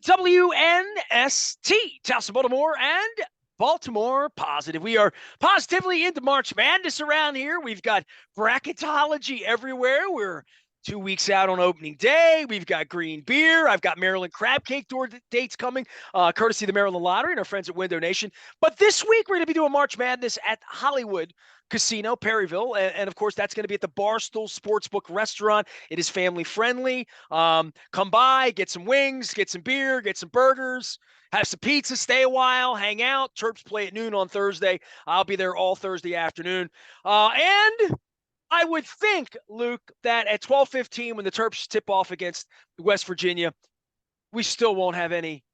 WNST, Towson, Baltimore, and Baltimore Positive. We are positively into March Madness around here. We've got bracketology everywhere. We're 2 weeks out on opening day. We've got green beer. I've got Maryland crab cake dates coming, courtesy of the Maryland Lottery and our friends at Window Nation. But this week, we're going to be doing March Madness at Hollywood Casino, Perryville. And of course, that's going to be at the Barstool Sportsbook restaurant. It is family friendly. Come by, get some wings, get some beer, get some burgers, have some pizza, stay a while, hang out. Terps play at noon on Thursday. I'll be there all Thursday afternoon. And I would think, Luke, that at 12:15, when the Terps tip off against West Virginia, we still won't have any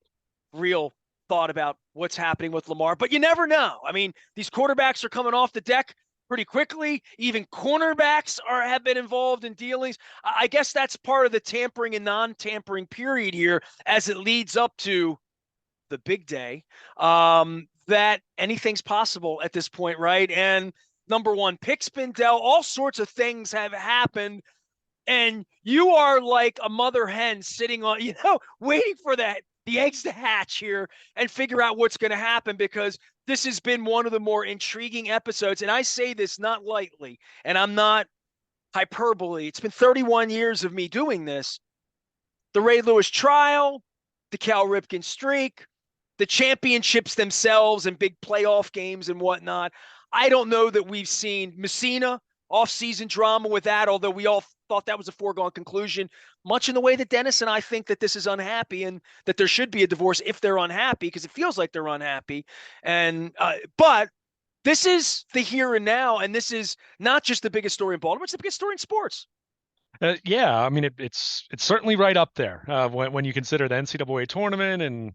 real thought about what's happening with Lamar. But you never know. I mean, these quarterbacks are coming off the deck pretty quickly. Even cornerbacks have been involved in dealings. I guess that's part of the tampering and non-tampering period here as it leads up to the big day, that anything's possible at this point, right? And number one, pick's been dealt. All sorts of things have happened. And you are like a mother hen sitting on, waiting for the eggs to hatch here and figure out what's going to happen, because this has been one of the more intriguing episodes. And I say this not lightly, and I'm not hyperbole. It's been 31 years of me doing this. The Ray Lewis trial, the Cal Ripken streak, the championships themselves and big playoff games and whatnot. I don't know that we've seen Messina off-season drama with that, although we all thought that was a foregone conclusion, much in the way that Dennis and I think that this is unhappy and that there should be a divorce if they're unhappy, because it feels like they're unhappy. And but this is the here and now, and this is not just the biggest story in Baltimore, it's the biggest story in sports. Yeah, I mean, it's certainly right up there when you consider the NCAA tournament and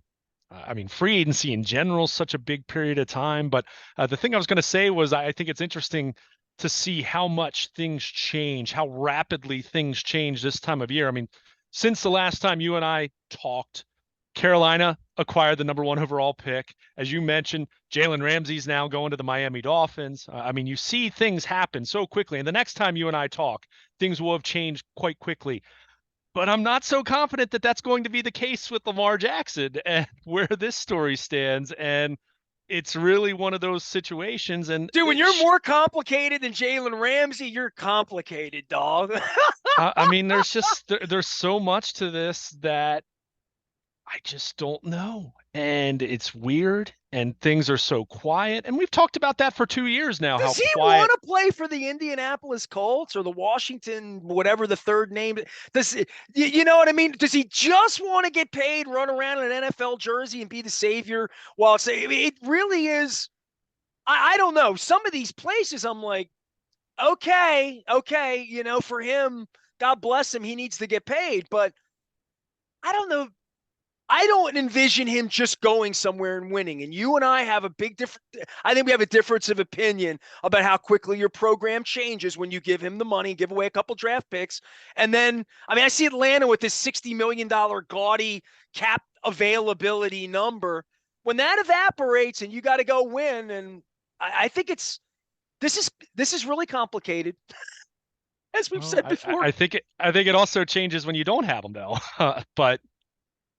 I mean, free agency in general is such a big period of time. But the thing I was going to say was I think it's interesting to see how much things change, how rapidly things change this time of year. I mean, since the last time you and I talked, Carolina acquired the number 1 overall pick. As you mentioned, Jalen Ramsey's now going to the Miami Dolphins. I mean, you see things happen so quickly. And the next time you and I talk, things will have changed quite quickly. But I'm not so confident that that's going to be the case with Lamar Jackson and where this story stands. And it's really one of those situations. And dude, when you're more complicated than Jalen Ramsey, you're complicated, dog. I mean, there's so much to this that I just don't know. And it's weird. And things are so quiet. And we've talked about that for 2 years now. Does he want to play for the Indianapolis Colts or the Washington, whatever the third name? You know what I mean? Does he just want to get paid, run around in an NFL jersey and be the savior? While it really is. I don't know. Some of these places I'm like, okay, for him, God bless him, he needs to get paid. But I don't know. I don't envision him just going somewhere and winning. And you and I have a big difference. I think we have a difference of opinion about how quickly your program changes when you give him the money, give away a couple draft picks. And then, I mean, I see Atlanta with this $60 million gaudy cap availability number. When that evaporates and you got to go win, and I think this is really complicated. As we've said before. I think it also changes when you don't have them, though. But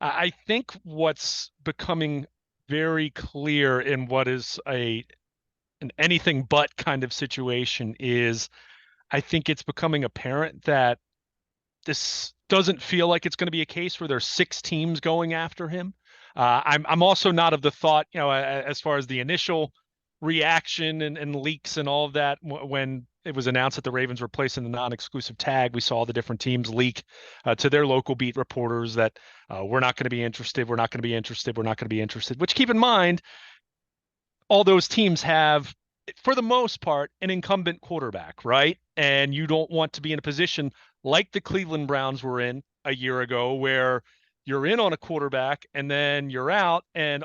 I think what's becoming very clear in what is an anything but kind of situation is I think it's becoming apparent that this doesn't feel like it's going to be a case where there's 6 teams going after him. I'm also not of the thought, as far as the initial reaction and leaks and all of that, when it was announced that the Ravens were placing the non-exclusive tag, we saw the different teams leak to their local beat reporters that we're not going to be interested, we're not going to be interested, we're not going to be interested, which, keep in mind, all those teams have, for the most part, an incumbent quarterback, right? And you don't want to be in a position like the Cleveland Browns were in a year ago, where you're in on a quarterback and then you're out and,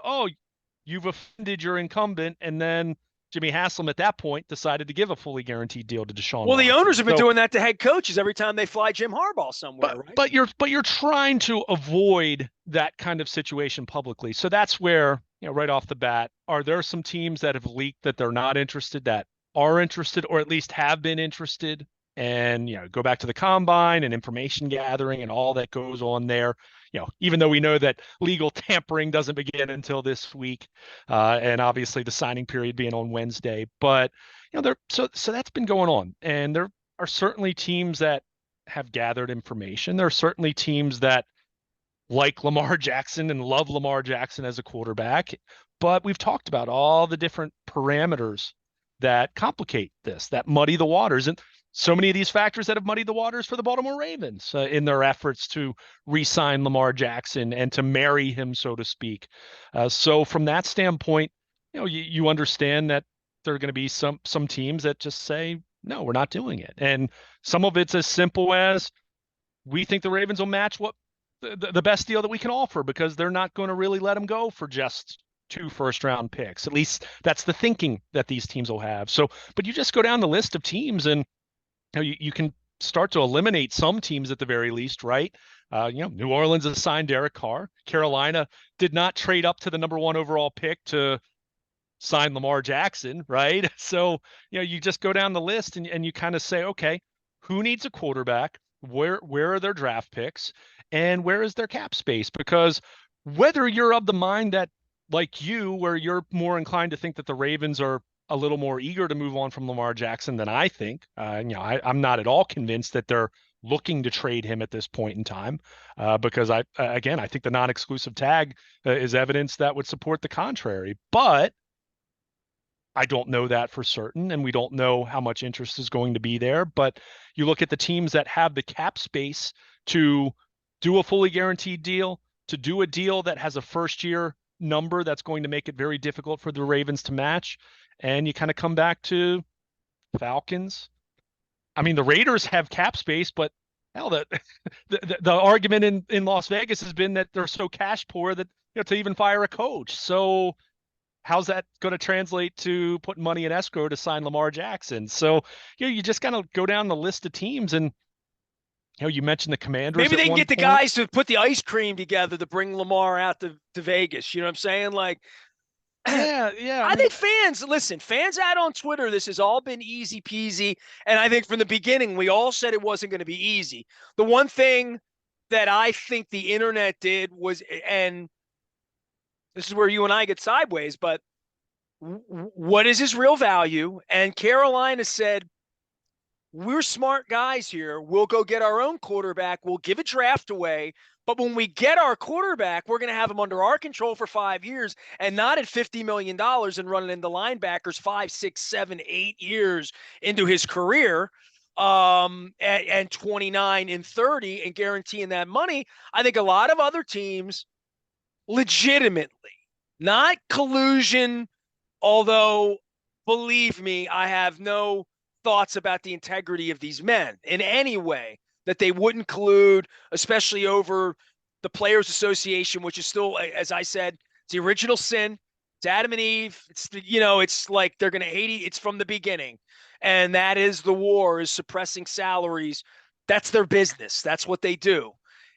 you've offended your incumbent, and then Jimmy Haslam at that point decided to give a fully guaranteed deal to Deshaun Well, Watson. the owners have been doing that to head coaches every time they fly Jim Harbaugh somewhere, right? But you're trying to avoid that kind of situation publicly. So that's where, right off the bat, are there some teams that have leaked that they're not interested, that are interested, or at least have been interested? And, go back to the combine and information gathering and all that goes on there. even though we know that legal tampering doesn't begin until this week, and obviously the signing period being on Wednesday, but so that's been going on, and there are certainly teams that have gathered information. There are certainly teams that like Lamar Jackson and love Lamar Jackson as a quarterback, but we've talked about all the different parameters that complicate this, that muddy the waters. And so many of these factors that have muddied the waters for the Baltimore Ravens in their efforts to re-sign Lamar Jackson and to marry him, so to speak. So from that standpoint, you understand that there are going to be some teams that just say, no, we're not doing it. And some of it's as simple as we think the Ravens will match what the best deal that we can offer because they're not going to really let them go for just 2 first-round picks. At least that's the thinking that these teams will have. So, but you just go down the list of teams and you can start to eliminate some teams at the very least, right? New Orleans has signed Derek Carr. Carolina did not trade up to the number 1 overall pick to sign Lamar Jackson, right? So, you just go down the list and you kind of say, okay, who needs a quarterback? Where are their draft picks? And where is their cap space? Because whether you're of the mind that, like you, where you're more inclined to think that the Ravens are a little more eager to move on from Lamar Jackson than I think, I'm not at all convinced that they're looking to trade him at this point in time, because I think the non-exclusive tag is evidence that would support the contrary. But I don't know that for certain, and we don't know how much interest is going to be there. But you look at the teams that have the cap space to do a fully guaranteed deal, to do a deal that has a first-year number that's going to make it very difficult for the Ravens to match, and you kind of come back to Falcons. I mean, the Raiders have cap space, but hell, the argument in Las Vegas has been that they're so cash poor that to even fire a coach. So how's that going to translate to putting money in escrow to sign Lamar Jackson? So, you just kind of go down the list of teams and, you mentioned the Commanders. Maybe they can get the point. guys to put the ice cream together to bring Lamar out to Vegas. You know what I'm saying? Like, yeah. I think fans out on Twitter, this has all been easy peasy. And I think from the beginning, we all said it wasn't going to be easy. The one thing that I think the internet did was, and this is where you and I get sideways, but what is his real value? And Carolina said, we're smart guys here. We'll go get our own quarterback. We'll give a draft away. But when we get our quarterback, we're going to have him under our control for 5 years and not at $50 million and running into linebackers 5, 6, 7, 8 years into his career, and 29 and 30 and guaranteeing that money. I think a lot of other teams legitimately, not collusion, although believe me, I have no thoughts about the integrity of these men in any way, that they wouldn't collude, especially over the Players Association, which is still, as I said, it's the original sin. It's Adam and Eve. It's like they're going to hate it. It's from the beginning. And that is the war, is suppressing salaries. That's their business. That's what they do.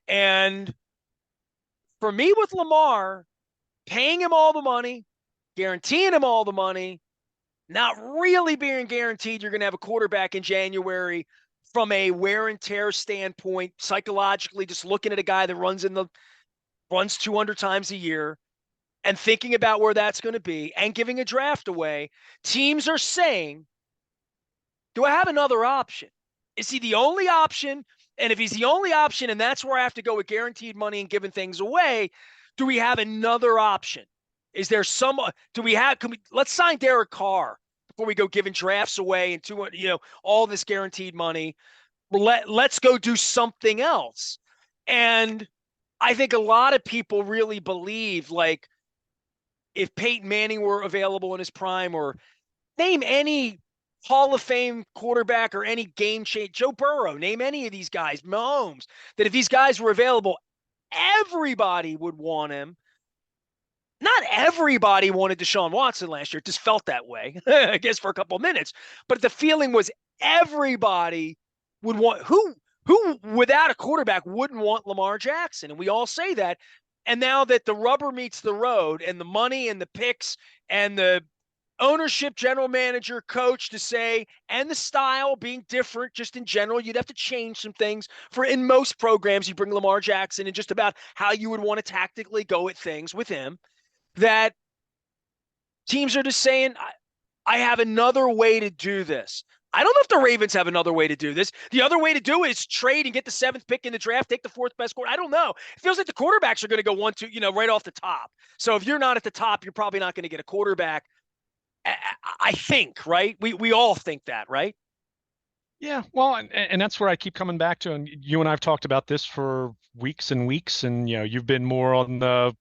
And for me with Lamar, paying him all the money, guaranteeing him all the money, not really being guaranteed you're going to have a quarterback in January from a wear and tear standpoint, psychologically, just looking at a guy that runs 200 times a year and thinking about where that's going to be and giving a draft away. Teams are saying, do I have another option? Is he the only option? And if he's the only option and that's where I have to go with guaranteed money and giving things away, do we have another option? Is there let's sign Derek Carr before we go giving drafts away and all this guaranteed money. Let's go do something else. And I think a lot of people really believe, like, if Peyton Manning were available in his prime, or name any Hall of Fame quarterback or any game change, Joe Burrow, name any of these guys, Mahomes, that if these guys were available, everybody would want him. Not everybody wanted Deshaun Watson last year. It just felt that way, I guess, for a couple of minutes. But the feeling was everybody would want, who without a quarterback wouldn't want Lamar Jackson. And we all say that. And now that the rubber meets the road and the money and the picks and the ownership, general manager, coach to say, and the style being different just in general, you'd have to change some things. For in most programs, you bring Lamar Jackson and just about how you would want to tactically go at things with him, that teams are just saying, I have another way to do this. I don't know if the Ravens have another way to do this. The other way to do it is trade and get the 7th pick in the draft, take the 4th best quarter. I don't know. It feels like the quarterbacks are going to go 1, 2, right off the top. So if you're not at the top, you're probably not going to get a quarterback. I think, right? We all think that, right? Yeah, well, and that's where I keep coming back to, and you and I've talked about this for weeks and weeks, and you've been more on the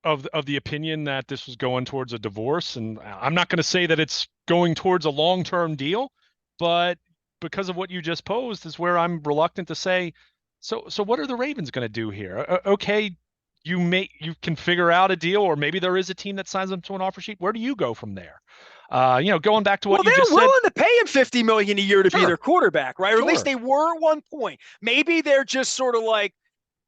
of the opinion that this was going towards a divorce, and I'm not going to say that it's going towards a long-term deal, but because of what you just posed is where I'm reluctant to say, so what are the Ravens going to do here? Okay, you can figure out a deal, or maybe there is a team that signs them to an offer sheet. Where do you go from there? Going back to what Well, you they're just said. willing to pay him $50 million a year to be Sure, their quarterback, right? Or at least sure. they were at one point. Maybe they're just sort of like,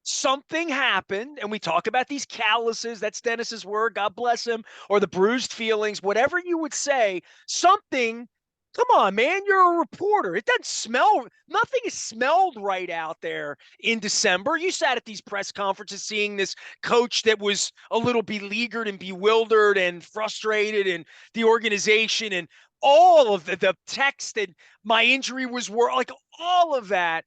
something happened, and we talk about these calluses. That's Dennis's word. God bless him. Or the bruised feelings, whatever you would say. Something. Come on, man. You're a reporter. It doesn't smell. Nothing is smelled right out there in December. You sat at these press conferences seeing this coach that was a little beleaguered and bewildered and frustrated, and the organization and all of the text and my injury was worse. Like all of that.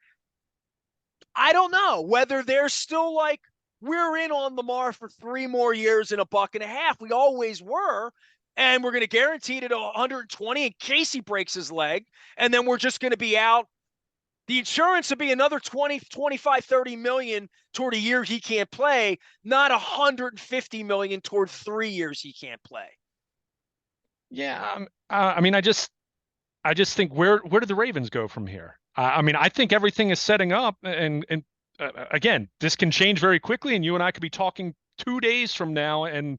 I don't know whether they're still like, we're in on Lamar for 3 more years and $1.50. We always were. And we're going to guarantee it at 120 in case he breaks his leg. And then we're just going to be out. The insurance would be another 20, 25, 30 million toward a year he can't play, not 150 million toward 3 years he can't play. Yeah, I mean, I just think where do the Ravens go from here? I mean, I think everything is setting up, and again, this can change very quickly, and you and I could be talking 2 days from now, and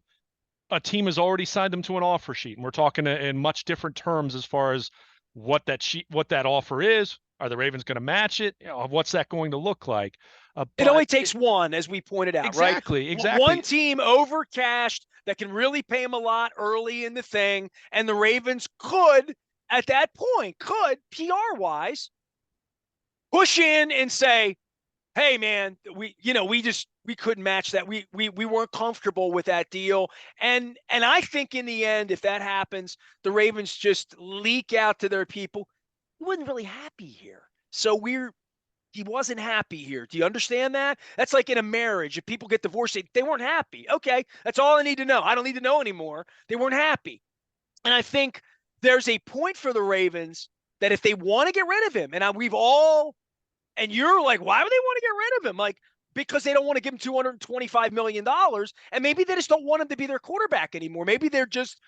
a team has already signed them to an offer sheet, and we're talking in much different terms as far as what that offer is. Are the Ravens going to match it? What's that going to look like? It only takes one, as we pointed out, right? One Exactly. team over cashed that can really pay him a lot early in the thing, and the Ravens could, at that point, PR wise, push in and say, hey man, we couldn't match that. We weren't comfortable with that deal. And I think in the end, if that happens, the Ravens just leak out to their people, he wasn't really happy here. So he wasn't happy here. Do you understand that? That's like in a marriage. If people get divorced, they weren't happy. Okay, that's all I need to know. I don't need to know anymore. They weren't happy. And I think there's a point for the Ravens that if they want to get rid of him, and you're like, why would they want to get rid of him? Like, because they don't want to give him $225 million, and maybe they just don't want him to be their quarterback anymore. Maybe they're just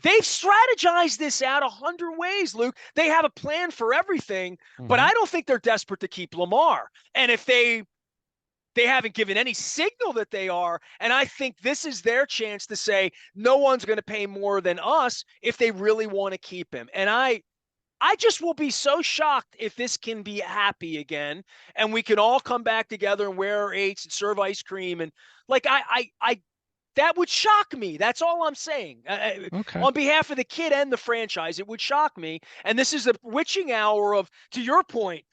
they've strategized this out 100 ways, Luke. They have a plan for everything, but I don't think they're desperate to keep Lamar. And if they haven't given any signal that they are, and I think this is their chance to say no one's going to pay more than us if they really want to keep him. And I just will be so shocked if this can be happy again, and we can all come back together and wear our eights and serve ice cream. And like, I that would shock me. That's all I'm saying. Okay. On behalf of the kid and the franchise, it would shock me. And this is the witching hour of, to your point,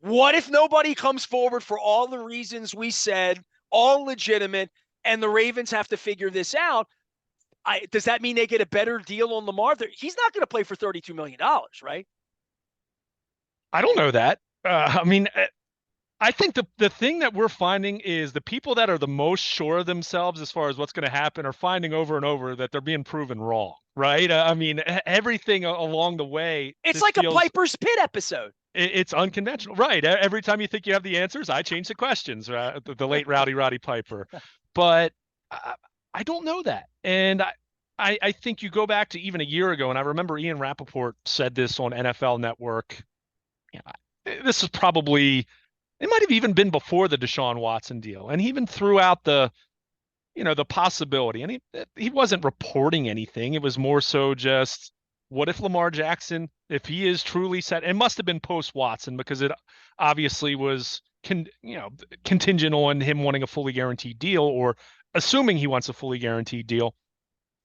what if nobody comes forward for all the reasons we said, all legitimate, and the Ravens have to figure this out? Does that mean they get a better deal on Lamar? He's not going to play for $32 million, right? I don't know that. I mean, I think the thing that we're finding is the people that are the most sure of themselves as far as what's going to happen are finding over and over that they're being proven wrong, right? I mean, everything along the way. It's like a Piper's Pit episode. It's unconventional, right? Every time you think you have the answers, I change the questions. The late Roddy Piper, but I don't know that, and I think you go back to even a year ago, and I remember Ian Rappaport said this on NFL Network. This is probably. It might have even been before the Deshaun Watson deal. And he even threw out the possibility. And he wasn't reporting anything. It was more so just, what if Lamar Jackson, if he is truly set, it must have been post Watson because it obviously was contingent on him wanting a fully guaranteed deal, or assuming he wants a fully guaranteed deal.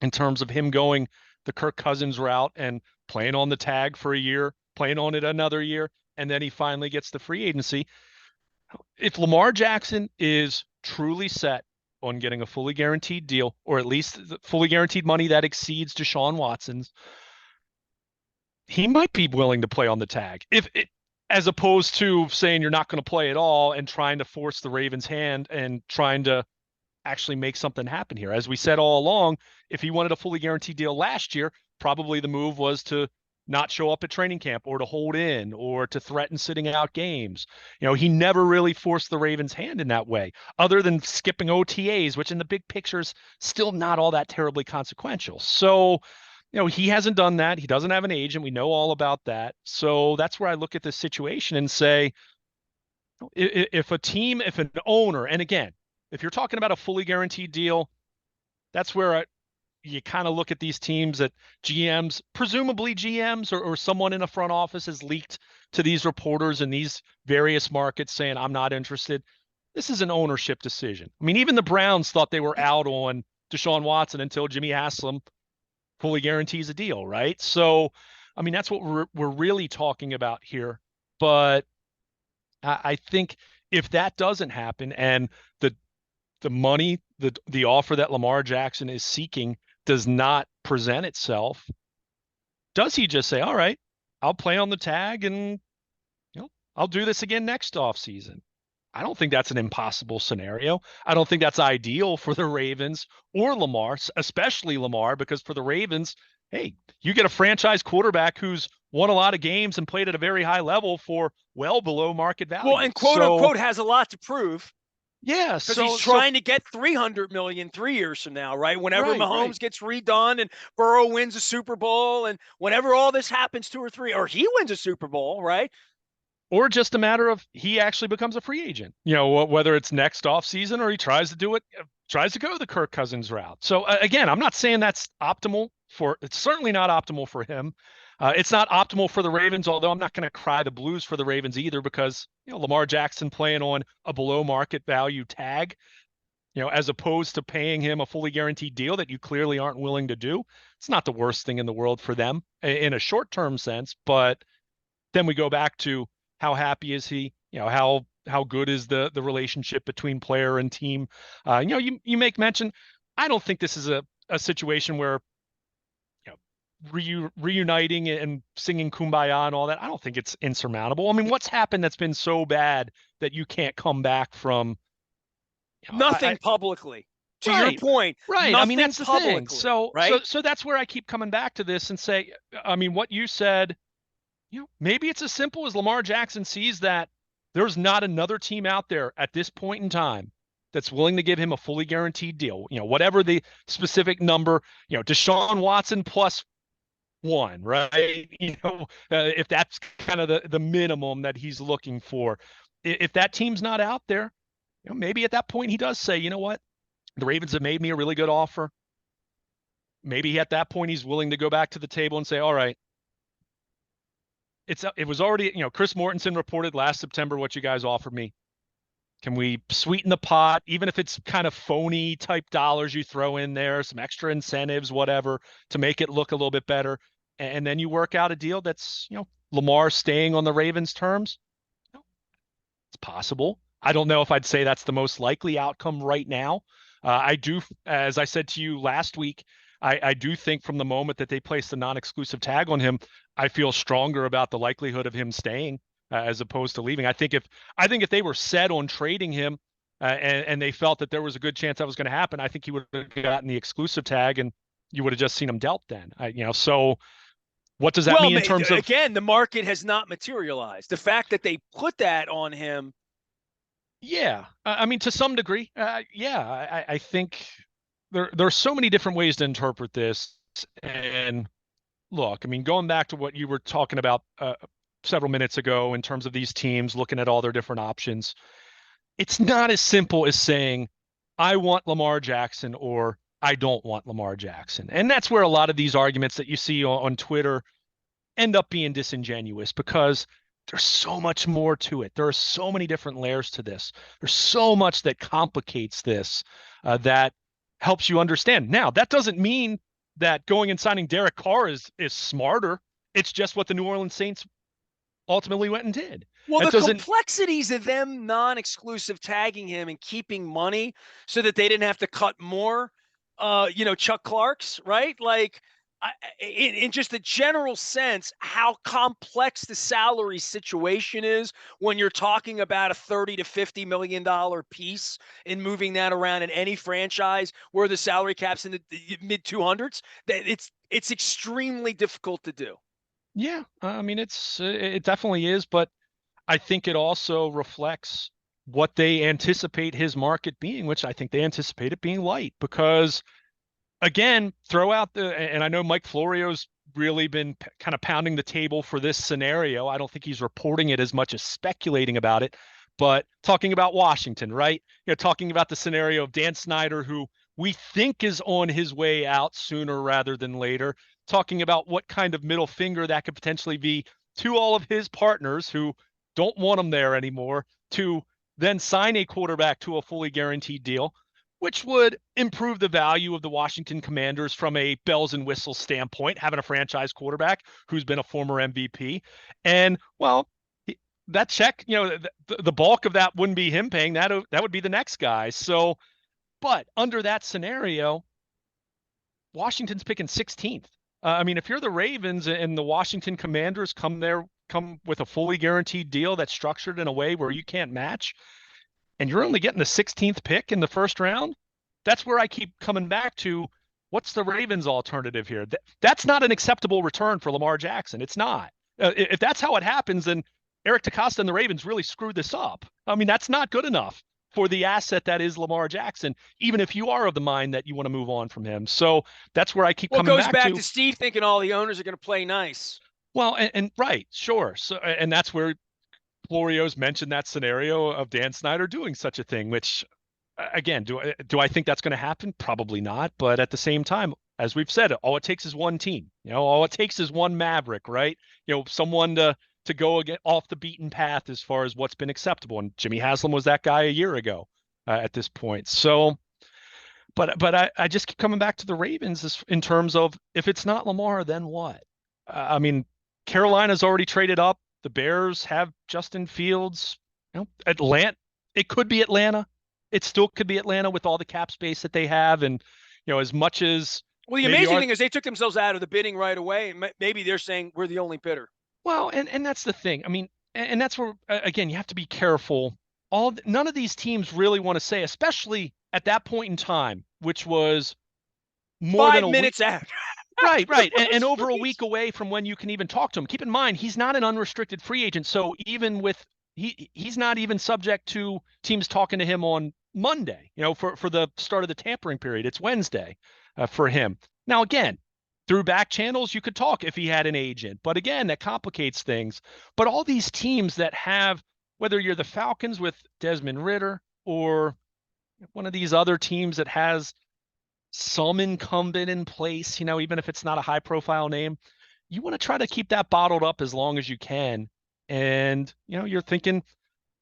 in terms of him going the Kirk Cousins route and playing on the tag for a year, playing on it another year, and then he finally gets the free agency. If Lamar Jackson is truly set on getting a fully guaranteed deal, or at least fully guaranteed money that exceeds Deshaun Watson's, he might be willing to play on the tag. As opposed to saying you're not going to play at all and trying to force the Ravens' hand and trying to actually make something happen here. As we said all along, if he wanted a fully guaranteed deal last year, probably the move was to not show up at training camp or to hold in or to threaten sitting out games. He never really forced the Ravens' hand in that way, other than skipping OTAs, which in the big picture is still not all that terribly consequential. So, he hasn't done that. He doesn't have an agent. We know all about that. So that's where I look at this situation and say, if an owner, and again, if you're talking about a fully guaranteed deal, that's where you kind of look at these teams that GMs, presumably GMs or someone in a front office has leaked to these reporters in these various markets saying, I'm not interested. This is an ownership decision. I mean, even the Browns thought they were out on Deshaun Watson until Jimmy Haslam fully guarantees a deal, right? So, I mean, that's what we're really talking about here. But I think if that doesn't happen and the money, the offer that Lamar Jackson is seeking does not present itself, does he just say, all right, I'll play on the tag and I'll do this again next offseason? I don't think that's an impossible scenario. I don't think that's ideal for the Ravens or Lamar, especially Lamar, because for the Ravens, hey, you get a franchise quarterback who's won a lot of games and played at a very high level for well below market value. Well, and quote unquote has a lot to prove. Yeah, because he's trying to get $300 million 3 years from now, right? Whenever Mahomes gets redone and Burrow wins a Super Bowl, and whenever all this happens 2 or 3, or he wins a Super Bowl, right? Or just a matter of he actually becomes a free agent, whether it's next offseason or he tries to go the Kirk Cousins route. So again, I'm not saying that's optimal it's certainly not optimal for him. It's not optimal for the Ravens, although I'm not going to cry the blues for the Ravens either, because Lamar Jackson playing on a below market value tag, as opposed to paying him a fully guaranteed deal that you clearly aren't willing to do. It's not the worst thing in the world for them in a short-term sense, but then we go back to how happy is he? How good is the relationship between player and team? You make mention. I don't think this is a situation where reuniting and singing Kumbaya and all that. I don't think it's insurmountable. I mean, what's happened that's been so bad that you can't come back from? Nothing publicly. To your point, right? I mean, that's the thing. So, right? so that's where I keep coming back to this and say, I mean, what you said. Maybe it's as simple as Lamar Jackson sees that there's not another team out there at this point in time that's willing to give him a fully guaranteed deal. Whatever the specific number, Deshaun Watson plus one, right? If that's kind of the minimum that he's looking for. If that team's not out there, maybe at that point he does say, you know what? The Ravens have made me a really good offer. Maybe at that point he's willing to go back to the table and say, all right, it was already, Chris Mortensen reported last September what you guys offered me. Can we sweeten the pot, even if it's kind of phony type dollars you throw in there, some extra incentives, whatever, to make it look a little bit better. And then you work out a deal that's, Lamar staying on the Ravens' terms. It's possible. I don't know if I'd say that's the most likely outcome right now. I do, as I said to you last week, I do think from the moment that they placed the non-exclusive tag on him, I feel stronger about the likelihood of him staying as opposed to leaving. I think if they were set on trading him and they felt that there was a good chance that was going to happen, I think he would have gotten the exclusive tag and you would have just seen him dealt then. So what does that mean in terms of? Again, the market has not materialized. The fact that they put that on him. Yeah, I mean, to some degree, I think there are so many different ways to interpret this. And look, I mean, going back to what you were talking about several minutes ago in terms of these teams looking at all their different options, it's not as simple as saying, I want Lamar Jackson or I don't want Lamar Jackson. And that's where a lot of these arguments that you see on Twitter end up being disingenuous, because there's so much more to it. There are so many different layers to this. There's so much that complicates this that helps you understand. Now, that doesn't mean that going and signing Derek Carr is smarter. It's just what the New Orleans Saints ultimately went and did. Well, It the doesn't. complexities of them non-exclusive tagging him and keeping money so that they didn't have to cut more, Chuck Clark's, right? Like, in just the general sense, how complex the salary situation is when you're talking about a $30 to $50 million piece and moving that around in any franchise where the salary cap's in the mid 200s. That it's extremely difficult to do. Yeah, I mean it definitely is, but I think it also reflects what they anticipate his market being, which I think they anticipate it being light because again, throw out and I know Mike Florio's really been kind of pounding the table for this scenario. I don't think he's reporting it as much as speculating about it, but talking about Washington, right? Talking about the scenario of Dan Snyder, who we think is on his way out sooner rather than later, talking about what kind of middle finger that could potentially be to all of his partners who don't want him there anymore to then sign a quarterback to a fully guaranteed deal, which would improve the value of the Washington Commanders from a bells and whistles standpoint, having a franchise quarterback who's been a former MVP. And, well, that check, the bulk of that wouldn't be him paying. That would be the next guy. So, but under that scenario, Washington's picking 16th. I mean, if you're the Ravens and the Washington Commanders come with a fully guaranteed deal that's structured in a way where you can't match, and you're only getting the 16th pick in the first round, that's where I keep coming back to what's the Ravens' alternative here? That's not an acceptable return for Lamar Jackson. It's not. If that's how it happens, then Eric DeCosta and the Ravens really screwed this up. I mean, that's not good enough for the asset that is Lamar Jackson, even if you are of the mind that you want to move on from him. So that's where I keep Well, it coming goes back back to. to Steve thinking all the owners are going to play nice. Well, and right, sure. So, and that's where Florio's mentioned that scenario of Dan Snyder doing such a thing, which again, do I think that's going to happen? Probably not. But at the same time, as we've said, all it takes is one team. All it takes is one Maverick, right? Someone to go again off the beaten path as far as what's been acceptable. And Jimmy Haslam was that guy a year ago at this point. So, but I just keep coming back to the Ravens in terms of if it's not Lamar, then what? I mean, Carolina's already traded up. The Bears have Justin Fields. Atlanta. It could be Atlanta. It still could be Atlanta with all the cap space that they have, and as much as Well, the maybe amazing thing is they took themselves out of the bidding right away, and maybe they're saying we're the only bidder. well, and that's the thing. I mean, and that's where again you have to be careful. None of these teams really want to say, especially at that point in time, which was more than Five a week. minutes after. Right, right. And over a week away from when you can even talk to him. Keep in mind, he's not an unrestricted free agent. So even with he's not even subject to teams talking to him on Monday, for the start of the tampering period. It's Wednesday for him. Now, again, through back channels, you could talk if he had an agent. But again, that complicates things. But all these teams that have, whether you're the Falcons with Desmond Ridder or one of these other teams that has some incumbent in place, even if it's not a high profile name, you want to try to keep that bottled up as long as you can. And, you're thinking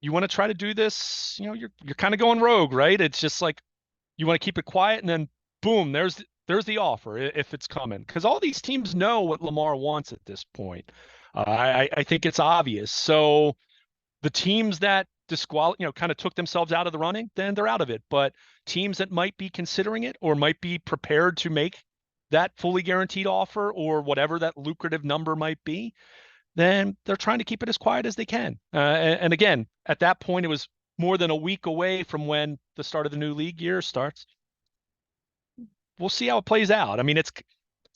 you want to try to do this, you're kind of going rogue, right? It's just like you want to keep it quiet and then boom, there's the offer if it's coming. Because all these teams know what Lamar wants at this point. I think it's obvious. So the teams that kind of took themselves out of the running, then they're out of it. But teams that might be considering it or might be prepared to make that fully guaranteed offer or whatever that lucrative number might be, then they're trying to keep it as quiet as they can. And again, at that point, it was more than a week away from when the start of the new league year starts. We'll see how it plays out. I mean, it's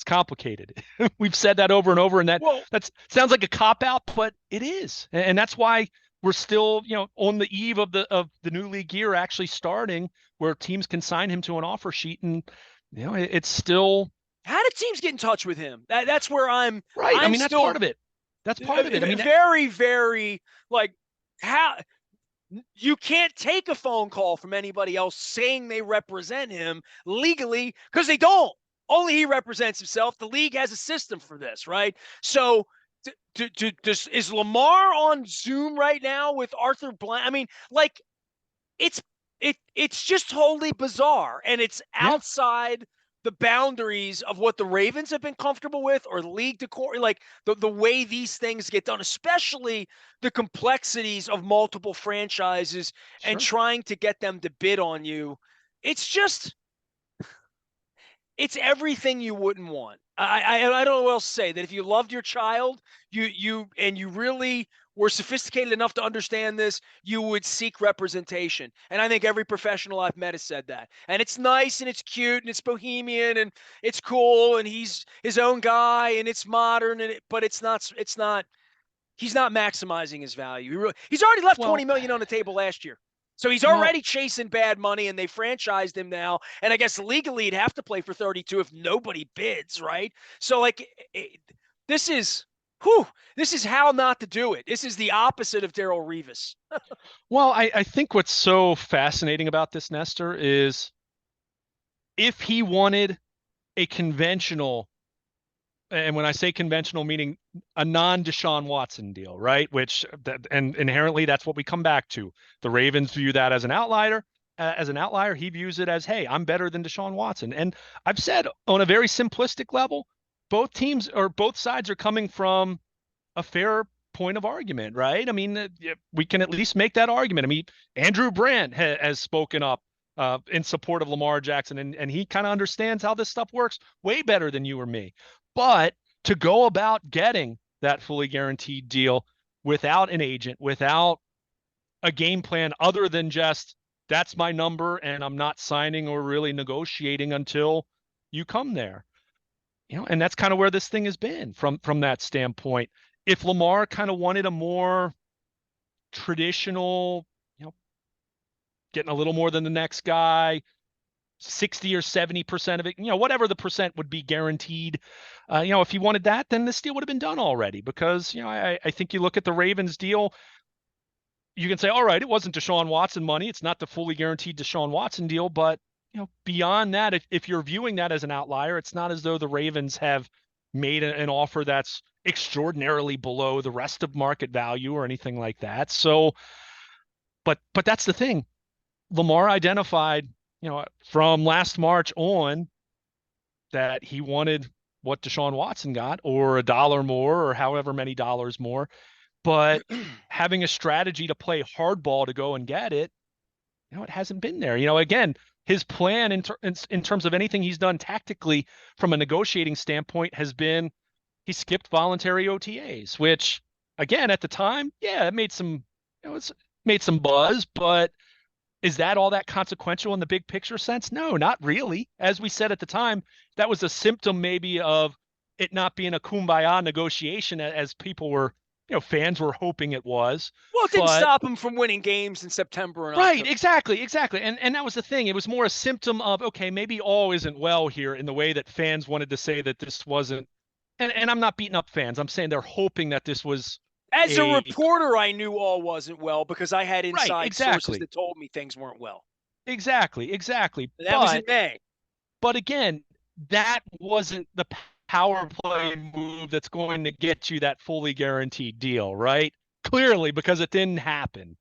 complicated. We've said that over and over, and that sounds like a cop out, but it is, and that's why we're still, on the eve of the new league year actually starting, where teams can sign him to an offer sheet, and it's still. How did teams get in touch with him? That's where I'm. Right. I mean, that's part of it. That's part of it. I mean, very, very like how you can't take a phone call from anybody else saying they represent him legally because they don't. Only he represents himself. The league has a system for this, right? So is Lamar on Zoom right now with Arthur Blank? I mean, like it's just totally bizarre, and it's outside the boundaries of what the Ravens have been comfortable with or league decor, like the way these things get done, especially the complexities of multiple franchises and Sure. trying to get them to bid on you. It's just it's everything you wouldn't want. I don't know what else to say. That if you loved your child, you really were sophisticated enough to understand this, you would seek representation. And I think every professional I've met has said that. And it's nice and it's cute and it's bohemian and it's cool and he's his own guy and it's modern but it's not he's not maximizing his value. He's already left Well, 20 million on the table last year. So he's well, already chasing bad money and they franchised him now. And I guess legally he'd have to play for 32 if nobody bids, right? So like this is this is how not to do it. This is the opposite of Daryl Revis. well, I think what's so fascinating about this, Nestor, is if he wanted a conventional, and when I say conventional, meaning a non-Deshaun Watson deal, right? And inherently that's what we come back to. The Ravens view that as an outlier. As an outlier, he views it as, hey, I'm better than Deshaun Watson. And I've said on a very simplistic level, both sides are coming from a fair point of argument, right? I mean, we can at least make that argument. I mean, Andrew Brandt has spoken up in support of Lamar Jackson, and he kind of understands how this stuff works way better than you or me. But to go about getting that fully guaranteed deal without an agent, without a game plan other than just that's my number and I'm not signing or really negotiating until you come there. And that's kind of where this thing has been from that standpoint. If Lamar kind of wanted a more traditional, getting a little more than the next guy, 60 or 70% of it, whatever the percent would be guaranteed. If he wanted that, then this deal would have been done already because, I think you look at the Ravens deal, you can say, all right, it wasn't Deshaun Watson money. It's not the fully guaranteed Deshaun Watson deal, but beyond that, if you're viewing that as an outlier, it's not as though the Ravens have made an offer that's extraordinarily below the rest of market value or anything like that. So, but that's the thing. Lamar identified, from last March on that he wanted what Deshaun Watson got or a dollar more or however many dollars more, but having a strategy to play hardball to go and get it, it hasn't been there. Again, his plan in terms of anything he's done tactically from a negotiating standpoint has been he skipped voluntary OTAs, which again at the time, yeah, it made some, it's made some buzz, but is that all that consequential in the big picture sense? No, not really. As we said at the time, that was a symptom maybe of it not being a kumbaya negotiation as people were, fans were hoping it was. Well, it didn't But stop him from winning games in September and right, October. exactly. And that was the thing. It was more a symptom of, okay, maybe all isn't well here in the way that fans wanted to say that this wasn't. And I'm not beating up fans. I'm saying they're hoping that this was As a a reporter, I knew all wasn't well because I had right, inside sources exactly. that told me things weren't well. Exactly. And that was in May. But again, that wasn't the power play move that's going to get you that fully guaranteed deal, right? Clearly, because it didn't happen.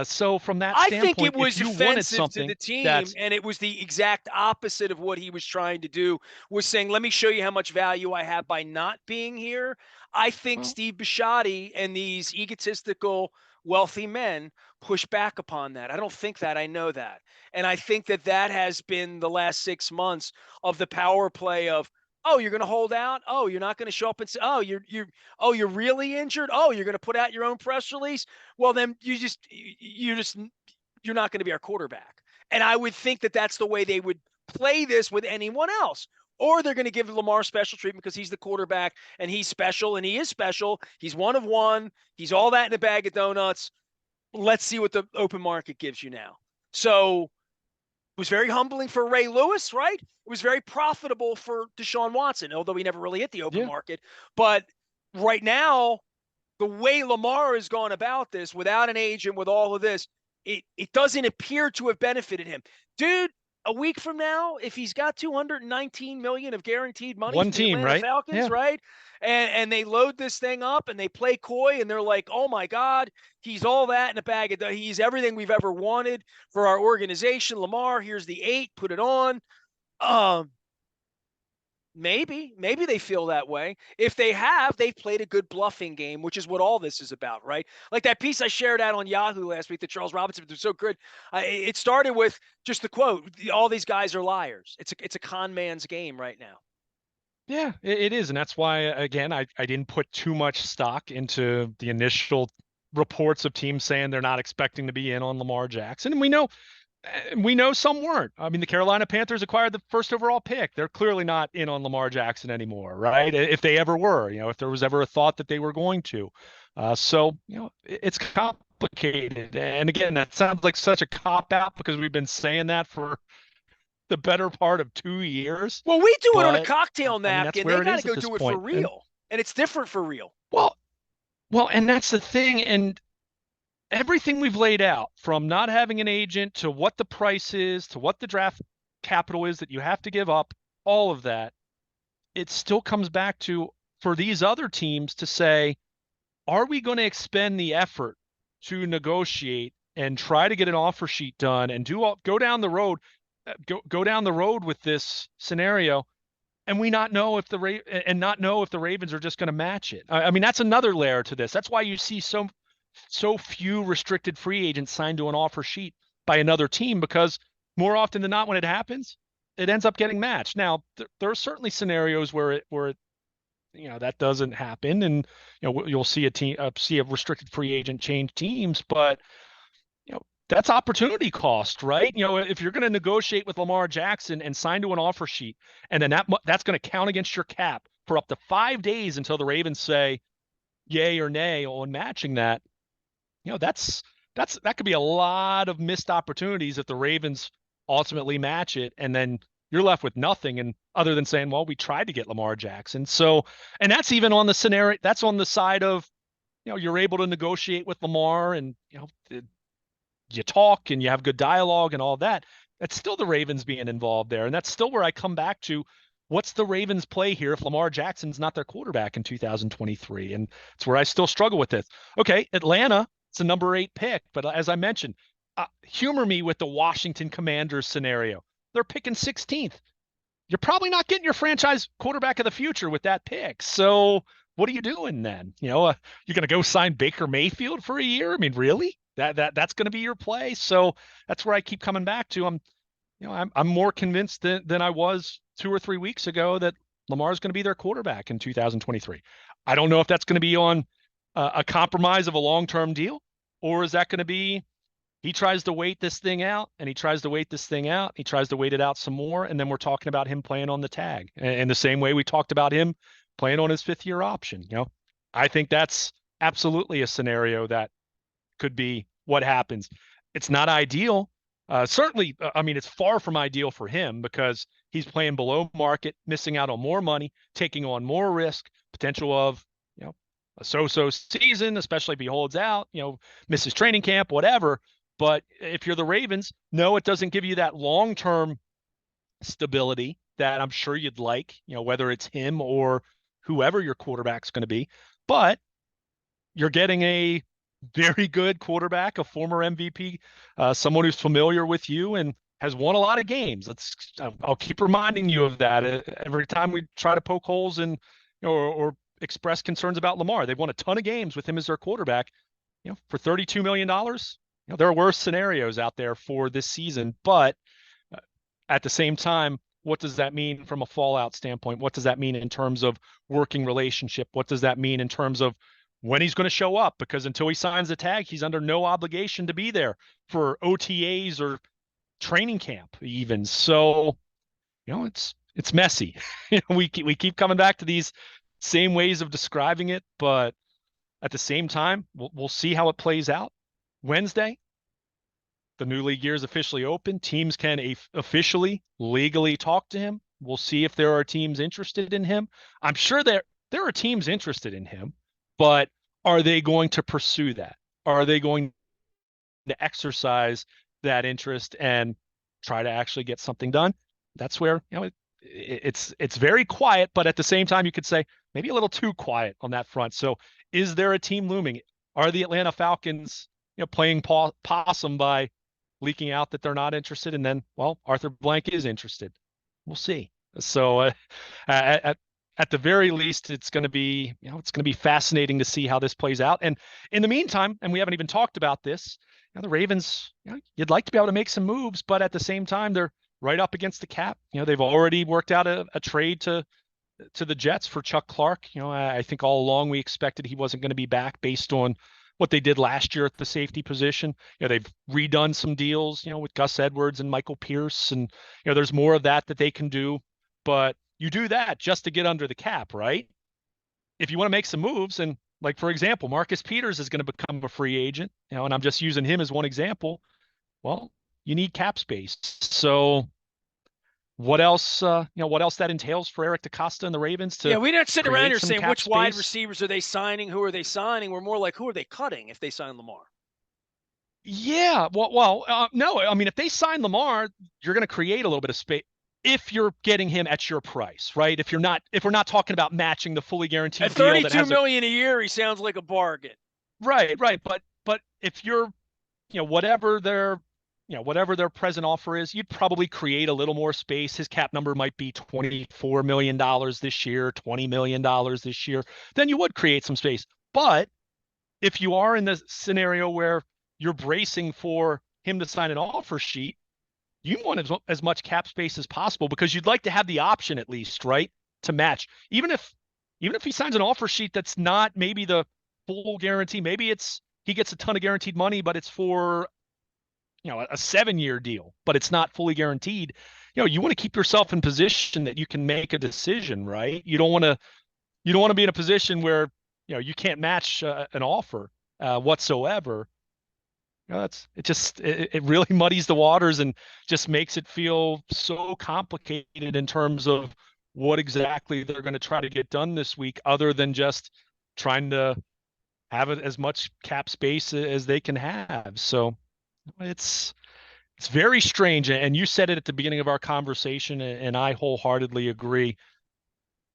So from that I think it standpoint, if was you wanted offensive to the something team, that's and it was the exact opposite of what he was trying to do, was saying, let me show you how much value I have by not being here. I think well, Steve Bisciotti and these egotistical, wealthy men push back upon that. I don't think that. I know that. And I think that that has been the last 6 months of the power play of, oh, you're going to hold out. Oh, you're not going to show up and say, oh, you're really injured. Oh, you're going to put out your own press release. Well, then you're not going to be our quarterback. And I would think that that's the way they would play this with anyone else. Or they're going to give Lamar special treatment because he's the quarterback and he's special and he is special. He's one of one. He's all that in a bag of donuts. Let's see what the open market gives you now. So it was very humbling for Ray Lewis, right? It was very profitable for Deshaun Watson, although he never really hit the open yeah. market. But right now, the way Lamar has gone about this without an agent, with all of this, it doesn't appear to have benefited him. Dude, a week from now, if he's got 219 million of guaranteed money One from the team, Atlanta right? Falcons, Yeah. right? And they load this thing up and they play coy and they're like, oh my God, he's all that in a bag of he's everything we've ever wanted for our organization. Lamar, here's the 8, put it on. Maybe they feel that way. If they have, they've played a good bluffing game, which is what all this is about, right? Like that piece I shared out on Yahoo last week that Charles Robinson was so good. It started with just the quote: "All these guys are liars." It's a con man's game right now. Yeah, it is. And that's why, again, I didn't put too much stock into the initial reports of teams saying they're not expecting to be in on Lamar Jackson. And we know some weren't. I mean, the Carolina Panthers acquired the first overall pick. They're clearly not in on Lamar Jackson anymore, right? If they ever were, if there was ever a thought that they were going to. So, it's complicated. And again, that sounds like such a cop out because we've been saying that for the better part of 2 years. Well, we do it on a But cocktail I mean, that's napkin. They where it got to is at go this do it for point. And real, and it's different for real. well, and that's the thing. And everything we've laid out, from not having an agent to what the price is to what the draft capital is that you have to give up, all of that, it still comes back to, for these other teams to say, are we going to expend the effort to negotiate and try to get an offer sheet done and go down the road, go down the road with this scenario, and we not know if the Ravens are just going to match it. I mean, that's another layer to this. That's why you see so few restricted free agents signed to an offer sheet by another team, because more often than not, when it happens, it ends up getting matched. Now, there are certainly scenarios where it that doesn't happen, and you'll see a restricted free agent change teams, but that's opportunity cost, right? If you're going to negotiate with Lamar Jackson and sign to an offer sheet, and then that's going to count against your cap for up to 5 days until the Ravens say yay or nay on matching that, that could be a lot of missed opportunities if the Ravens ultimately match it, and then you're left with nothing, and other than saying, well, we tried to get Lamar Jackson. So, and that's even on the scenario, that's on the side of, you're able to negotiate with Lamar, and you talk and you have good dialogue and all that. That's still the Ravens being involved there. And that's still where I come back to, what's the Ravens play here if Lamar Jackson's not their quarterback in 2023? And it's where I still struggle with this. Okay, Atlanta, it's a number 8 pick, but as I mentioned, humor me with the Washington Commanders scenario. They're picking 16th. You're probably not getting your franchise quarterback of the future with that pick. So what are you doing then? You're going to go sign Baker Mayfield for a year? I mean, really? That's going to be your play? So that's where I keep coming back to. I'm more convinced than I was 2 or 3 weeks ago that Lamar is going to be their quarterback in 2023. I don't know if that's going to be on a compromise of a long-term deal, or is that going to be, he tries to wait this thing out, and he tries to wait this thing out, he tries to wait it out some more, and then we're talking about him playing on the tag in the same way we talked about him playing on his 5th-year option. I think that's absolutely a scenario that could be what happens. It's not ideal. Certainly, I mean, it's far from ideal for him, because he's playing below market, missing out on more money, taking on more risk, potential of, a so-so season, especially if he holds out, misses training camp, whatever. But if you're the Ravens, no, it doesn't give you that long-term stability that I'm sure you'd like, whether it's him or whoever your quarterback's going to be. But you're getting a very good quarterback, a former MVP, someone who's familiar with you and has won a lot of games. I'll keep reminding you of that every time we try to poke holes in, or express concerns about Lamar. They've won a ton of games with him as their quarterback. For $32 million, there are worse scenarios out there for this season. But at the same time, what does that mean from a fallout standpoint? What does that mean in terms of working relationship? What does that mean in terms of when he's going to show up? Because until he signs the tag, he's under no obligation to be there for OTAs or training camp even. So, it's messy. We keep coming back to these same ways of describing it, but at the same time, we'll see how it plays out. Wednesday, the new league year is officially open. Teams can officially, legally talk to him. We'll see if there are teams interested in him. I'm sure there are teams interested in him, but are they going to pursue that? Are they going to exercise that interest and try to actually get something done? That's where, it's very quiet, but at the same time, you could say maybe a little too quiet on that front. So is there a team looming? Are the Atlanta Falcons, playing possum by leaking out that they're not interested? And then, well, Arthur Blank is interested. We'll see. So at at the very least, it's going to be, it's going to be fascinating to see how this plays out. And in the meantime, and we haven't even talked about this, the Ravens, you'd like to be able to make some moves, but at the same time, they're right up against the cap. They've already worked out a trade to the Jets for Chuck Clark. I think all along we expected he wasn't going to be back based on what they did last year at the safety position. They've redone some deals, with Gus Edwards and Michael Pierce, and there's more of that they can do. But you do that just to get under the cap, right? If you want to make some moves, and like for example, Marcus Peters is going to become a free agent, and I'm just using him as one example. Well, you need cap space. So what else, what else that entails for Eric DeCosta and the Ravens to we're not sitting around create here some saying cap which wide space? receivers are they signing, who are they signing. We're more like, who are they cutting if they sign Lamar? Yeah, no. I mean, if they sign Lamar, you're going to create a little bit of space if you're getting him at your price, right? If we're not talking about matching the fully At guaranteed deal that 32 has a million a year, he sounds like a bargain. right. But if you're, whatever their present offer is, you'd probably create a little more space. His cap number might be $24 million this year, $20 million this year. Then you would create some space. But if you are in the scenario where you're bracing for him to sign an offer sheet, you want as much cap space as possible because you'd like to have the option at least, right, to match. Even if he signs an offer sheet that's not maybe the full guarantee, maybe he gets a ton of guaranteed money, but it's for a 7-year deal, but it's not fully guaranteed. You want to keep yourself in position that you can make a decision, right? You don't want to be in a position where you can't match an offer whatsoever. It really muddies the waters and just makes it feel so complicated in terms of what exactly they're going to try to get done this week, other than just trying to have it as much cap space as they can have. So it's very strange. And you said it at the beginning of our conversation, and I wholeheartedly agree.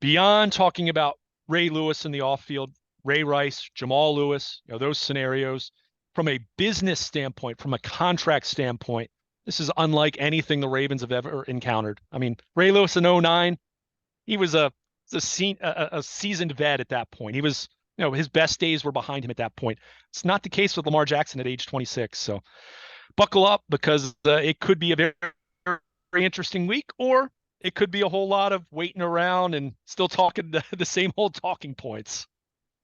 Beyond talking about Ray Lewis in the off field, Ray Rice, Jamal Lewis, those scenarios, from a business standpoint, from a contract standpoint, this is unlike anything the Ravens have ever encountered. I mean, Ray Lewis in 09, he was a seasoned vet at that point. He was, his best days were behind him at that point. It's not the case with Lamar Jackson at age 26. So buckle up, because it could be a very, very interesting week, or it could be a whole lot of waiting around and still talking the same old talking points.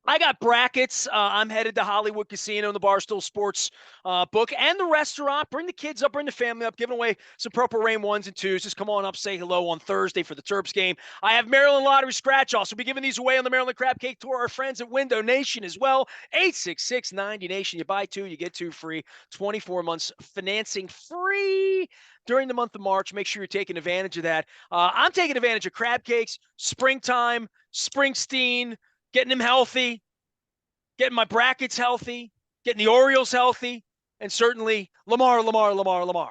I got brackets. I'm headed to Hollywood Casino in the Barstool Sports book and the restaurant. Bring the kids up, bring the family up, giving away some Purple Rain 1s and 2s. Just come on up, say hello on Thursday for the Terps game. I have Maryland Lottery Scratch Offs. We'll be giving these away on the Maryland Crab Cake Tour. Our friends at Window Nation as well. 866-90-NATION. You buy 2, you get 2 free. 24 months financing free during the month of March. Make sure you're taking advantage of that. I'm taking advantage of crab cakes, springtime, Springsteen, getting him healthy, getting my brackets healthy, getting the Orioles healthy, and certainly Lamar.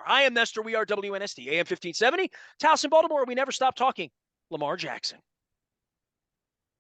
I am Nestor. We are WNST, AM 1570. Towson, Baltimore. We never stop talking Lamar Jackson.